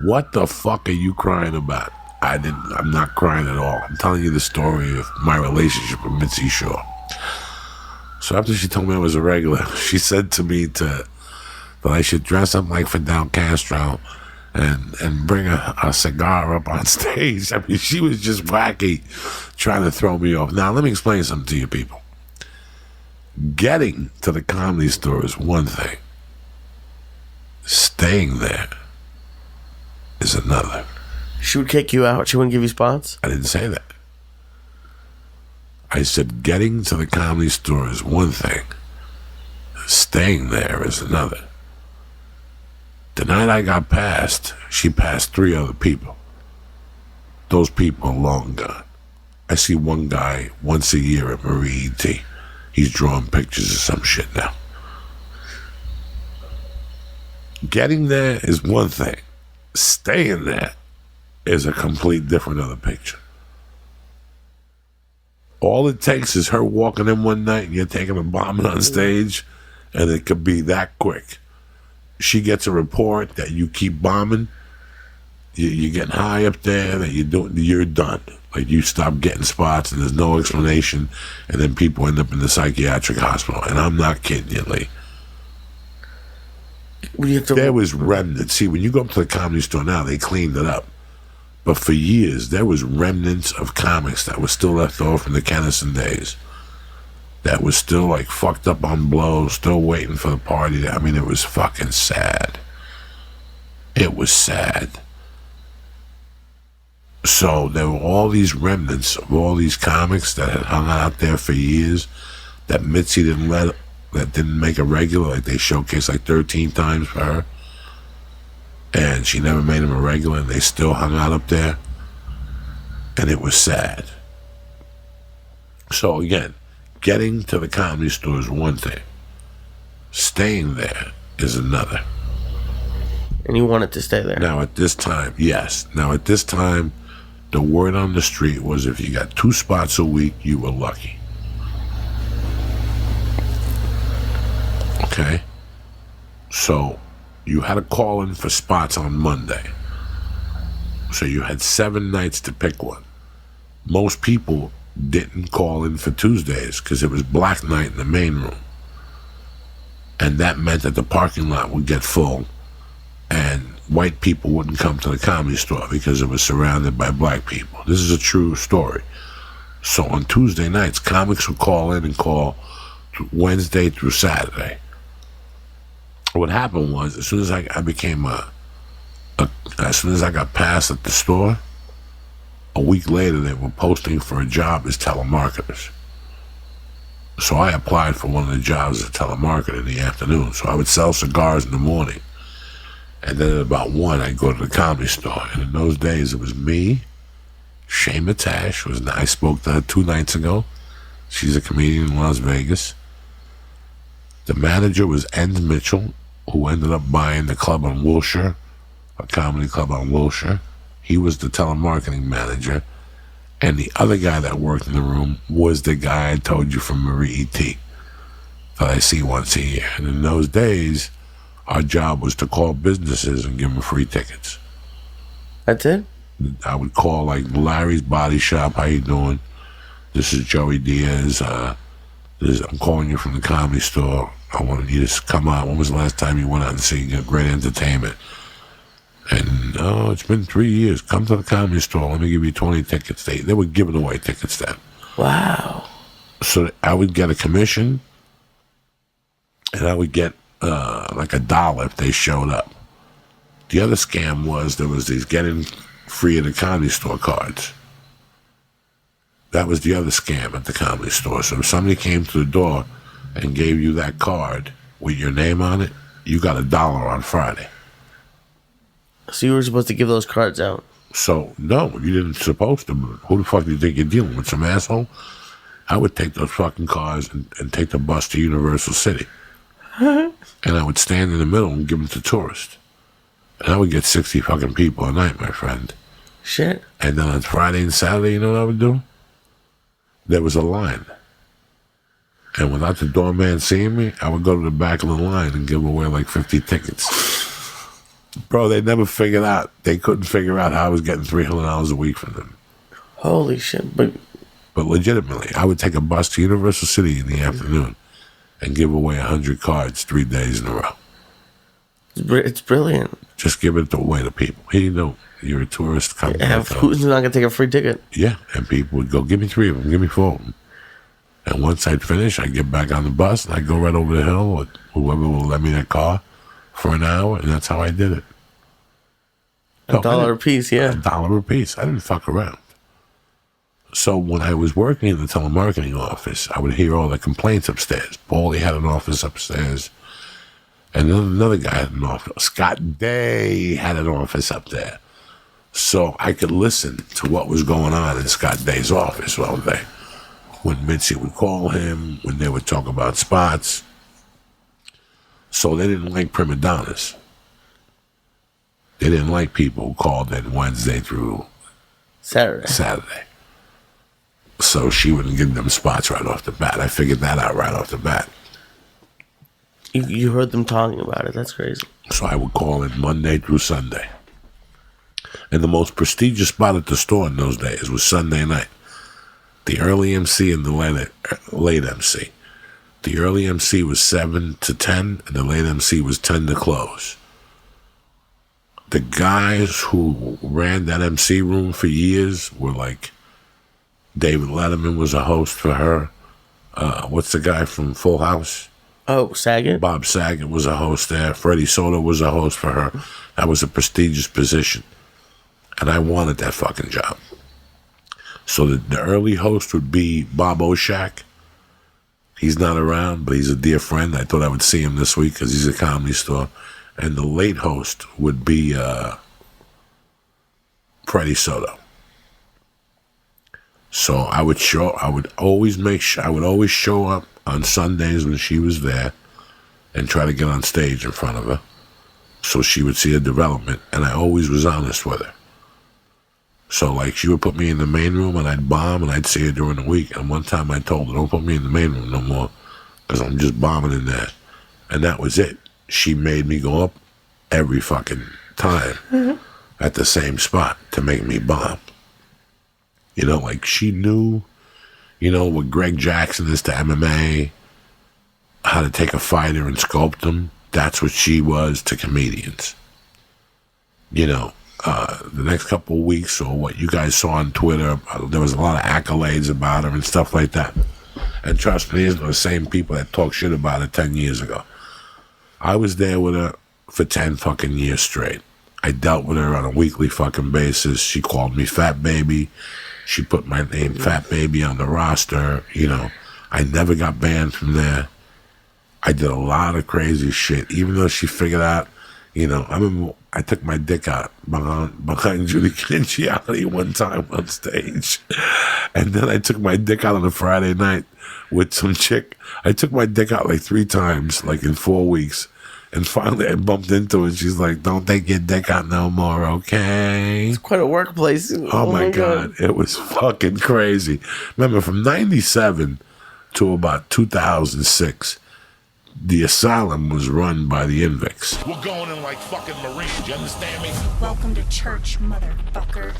What the fuck are you crying about? I'm not crying at all. I'm telling you the story of my relationship with Mitzi Shore. So after she told me I was a regular, she said to me that I should dress up like Fidel Castro and bring a cigar up on stage. I mean, she was just wacky, trying to throw me off. Now, let me explain something to you people. Getting to the Comedy Store is one thing. Staying there is another. She would kick you out? She wouldn't give you spots? I didn't say that. I said getting to the Comedy Store is one thing. Staying there is another. The night I got passed, she passed 3 other people. Those people are long gone. I see one guy once a year at Marie E.T. He's drawing pictures of some shit now. Getting there is one thing. Staying there is a complete different other picture. All it takes is her walking in one night and you're taking a bombing on stage, and it could be that quick. She gets a report that you keep bombing, you're getting high up there, that you're done. Like, you stop getting spots and there's no explanation, and then people end up in the psychiatric hospital. And I'm not kidding you, Lee. There was remnants. See, when you go up to the Comedy Store now, they cleaned it up. But for years, there was remnants of comics that were still left over from the Kennison days, that was still like fucked up on blows, still waiting for the party. I mean, it was fucking sad. It was sad. So there were all these remnants of all these comics that had hung out there for years, that Mitzi that didn't make a regular, like they showcased like 13 times for her. And she never made him a regular, and they still hung out up there. And it was sad. So again, getting to the Comedy Store is one thing. Staying there is another. And you wanted to stay there? Now at this time, yes. Now at this time, the word on the street was if you got 2 spots a week, you were lucky. Okay? So you had to call in for spots on Monday. So you had 7 nights to pick one. Most people didn't call in for Tuesdays because it was black night in the main room. And that meant that the parking lot would get full and white people wouldn't come to the Comedy Store because it was surrounded by black people. This is a true story. So on Tuesday nights, comics would call in and call Wednesday through Saturday. What happened was, as soon as I became as soon as I got passed at the store, a week later they were posting for a job as telemarketers. So I applied for one of the jobs as a telemarketer in the afternoon. So I would sell cigars in the morning. And then at about 1, I'd go to the Comedy Store. And in those days, it was me, Shay Matash, I spoke to her 2 nights ago. She's a comedian in Las Vegas. The manager was Enz Mitchell, who ended up buying the club on Wilshire, a comedy club on Wilshire. He was the telemarketing manager. And the other guy that worked in the room was the guy I told you from Marie E.T. that I see once a year. And in those days, our job was to call businesses and give them free tickets. That's it? I would call like Larry's Body Shop. How you doing? This is Joey Diaz. I'm calling you from the Comedy Store. I wanted you to come out. When was the last time you went out and see great entertainment? And it's been 3 years. Come to the Comedy Store. Let me give you 20 tickets. They were giving away tickets then. Wow. So I would get a commission, and I would get like $1 if they showed up. The other scam was there was these getting free at the Comedy Store cards. That was the other scam at the Comedy Store. So if somebody came to the door and gave you that card with your name on it, you got $1 on Friday. So you were supposed to give those cards out? So, no, you didn't supposed to. Who the fuck do you think you're dealing with? Some asshole? I would take those fucking cars and take the bus to Universal City. And I would stand in the middle and give them to tourists. And I would get 60 fucking people a night, my friend. Shit. And then on Friday and Saturday, you know what I would do? There was a line. And without the doorman seeing me, I would go to the back of the line and give away like 50 tickets. Bro, they never figured out. They couldn't figure out how I was getting $300 a week from them. Holy shit! But legitimately, I would take a bus to Universal City in the afternoon and give away 100 cards 3 days in a row. it's brilliant. Just give it away to people. Here you know, you're a tourist coming. Who's not gonna take a free ticket? Yeah, and people would go, give me 3 of them, give me 4 of them. And once I'd finish, I'd get back on the bus and I'd go right over the hill with whoever will let me that car for an hour, and that's how I did it. $1 a piece, yeah. $1 a piece. I didn't fuck around. So when I was working in the telemarketing office, I would hear all the complaints upstairs. Paulie had an office upstairs, and then another guy had an office. Scott Day had an office up there. So I could listen to what was going on in Scott Day's office all day. When Mitzi would call him, when they would talk about spots. So they didn't like prima donnas. They didn't like people who called in Wednesday through Saturday. So she wouldn't give them spots right off the bat. I figured that out right off the bat. You heard them talking about it. That's crazy. So I would call in Monday through Sunday. And the most prestigious spot at the store in those days was Sunday night. The early MC and the late MC. The early MC was 7 to 10, and the late MC was 10 to close. The guys who ran that MC room for years were like, David Letterman was a host for her. What's the guy from Full House? Oh, Saget? Bob Saget was a host there. Freddie Soto was a host for her. That was a prestigious position. And I wanted that fucking job. So the early host would be Bob Oshak. He's not around, but he's a dear friend. I thought I would see him this week because he's a Comedy Store. And the late host would be Freddie Soto. So I would always show up on Sundays when she was there and try to get on stage in front of her so she would see a development, and I always was honest with her. So like she would put me in the main room and I'd bomb and I'd see her during the week, and one time I told her, don't put me in the main room no more because I'm just bombing in there. And that was it. She made me go up every fucking time at the same spot to make me bomb. You know, like she knew, you know, what Greg Jackson is to MMA, how to take a fighter and sculpt them. That's what she was to comedians. You know, the next couple of weeks or what you guys saw on Twitter, there was a lot of accolades about her and stuff like that. And trust me, these are the same people that talked shit about her 10 years ago. I was there with her for 10 fucking years straight. I dealt with her on a weekly fucking basis. She called me Fat Baby. She put my name, Fat Baby, on the roster. You know, I never got banned from there. I did a lot of crazy shit, even though she figured out, you know, I remember I took my dick out behind Judy Kinciali one time on stage. And then I took my dick out on a Friday night with some chick. I took my dick out like 3 times, like in 4 weeks. And finally I bumped into her and she's like, don't take your dick out no more, okay? It's quite a workplace. Oh my God. It was fucking crazy. Remember, from 97 to about 2006, the Asylum was run by the Invicts. We're going in like fucking Marines, you understand me? Welcome to church, motherfucker.